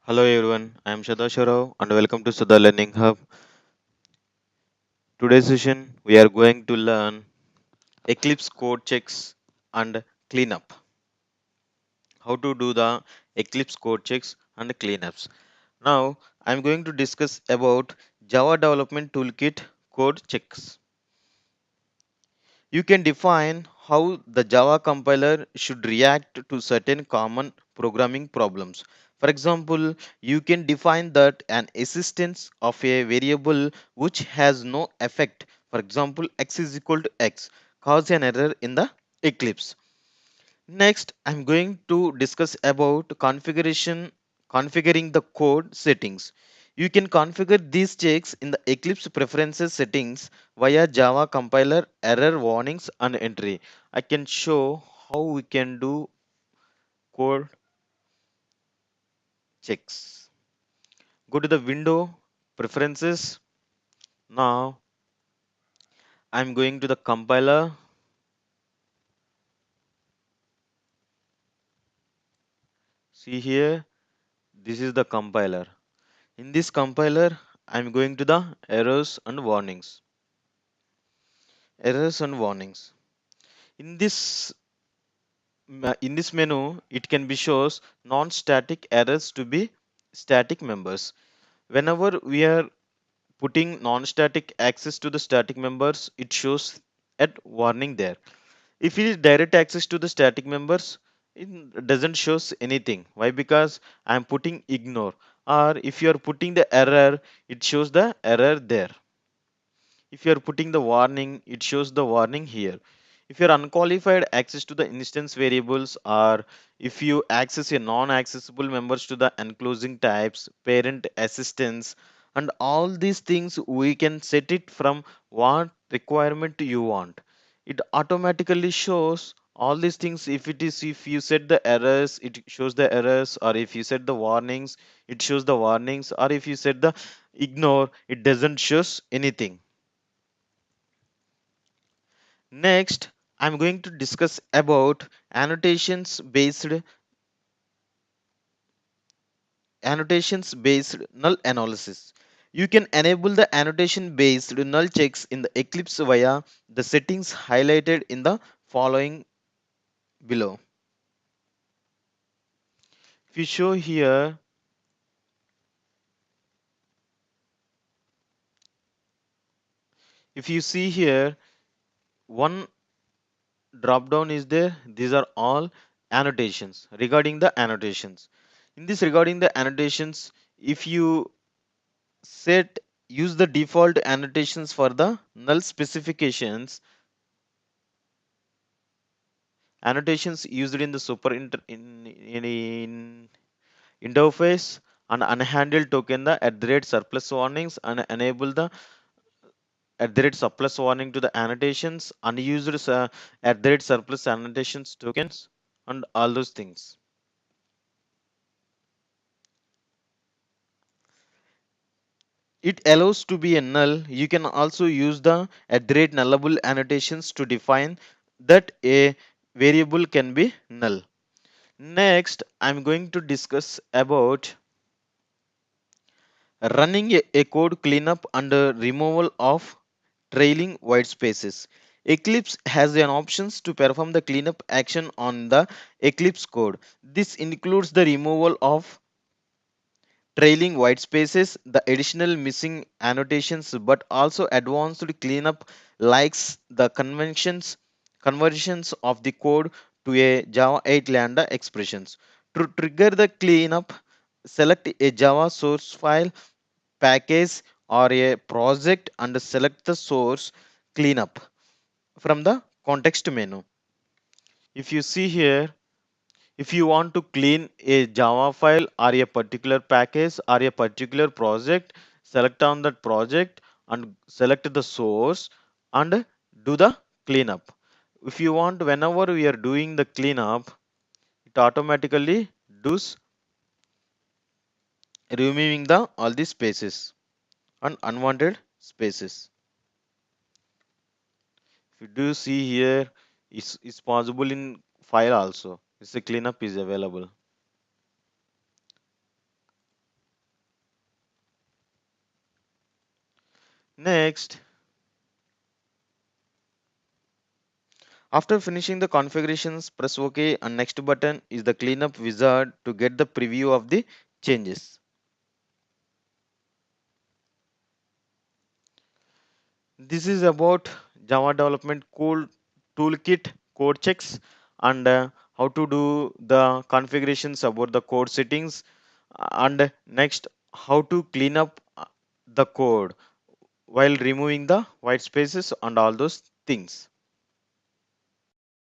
Hello everyone, I am Shadasharao and welcome to Sudha Learning Hub. Today's session we are going to learn Eclipse code checks and cleanup. How to do the Eclipse code checks and cleanups. Now I am going to discuss about Java Development Toolkit code checks. You can define how the Java compiler should react to certain common programming problems. For example, you can define that an existence of a variable which has no effect, for example, x is equal to x, cause an error in the Eclipse. Next, I'm going to discuss about configuring the code settings. You can configure these checks in the Eclipse preferences settings via Java compiler error warnings and entry. I can show how we can do code checks. Go to the window preferences. Now I'm going to the compiler. See here, this is the compiler. In this compiler, I'm going to the errors and warnings. Errors and warnings. In this in this menu, it can be shows non-static errors to be static members. Whenever we are putting non-static access to the static members, it shows at warning there. If it is direct access to the static members, it doesn't shows anything. Why? Because I am putting ignore. Or if you are putting the error, it shows the error there. If you are putting the warning, it shows the warning here. If you are unqualified access to the instance variables, or if you access a non-accessible members to the enclosing types, parent assistance, and all these things, we can set it from what requirement you want. It automatically shows all these things. If you set the errors, it shows the errors, or if you set the warnings, it shows the warnings, or if you set the ignore, it doesn't shows anything. Next, I'm going to discuss about annotations based null analysis. You can enable the annotation based null checks in the Eclipse via the settings highlighted in the following below. If you show here, if you see here, one drop down is there. These are all annotations. Regarding the annotations, in this regarding the annotations, if you set use the default annotations for the null specifications, annotations used in the in interface, and unhandled token the at the rate surplus warnings, and enable the at the rate surplus warning to the annotations, unused at the rate surplus annotations tokens, and all those things. It allows to be a null. You can also use the at the rate nullable annotations to define that a variable can be null. Next, I'm going to discuss about running a code cleanup and removal of trailing white spaces. Eclipse has an options to perform the cleanup action on the Eclipse code. This includes the removal of trailing white spaces, the additional missing annotations, but also advanced cleanup likes the conversions of the code to a Java 8 lambda expressions. To trigger the cleanup, select a Java source file, package, or a project and select the source cleanup from the context menu. If you see here, if you want to clean a Java file or a particular package or a particular project, select on that project and select the source and do the cleanup. If you want, whenever we are doing the cleanup, it automatically does removing the all these spaces and unwanted spaces. If you do see here, it's possible in file also. It's a cleanup is available. Next, after finishing the configurations, press OK and next button is the cleanup wizard to get the preview of the changes. This is about Java Development Toolkit code checks and how to do the configurations about the code settings, and next how to clean up the code while removing the white spaces and all those things.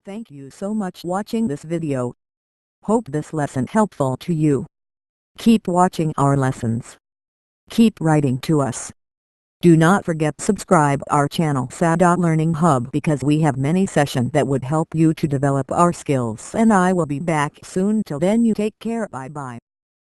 Thank you so much watching this video. Hope this lesson helpful to you. Keep watching our lessons. Keep writing to us. Do not forget subscribe our channel Sada Learning Hub because we have many sessions that would help you to develop our skills, and I will be back soon. Till then you take care. Bye bye.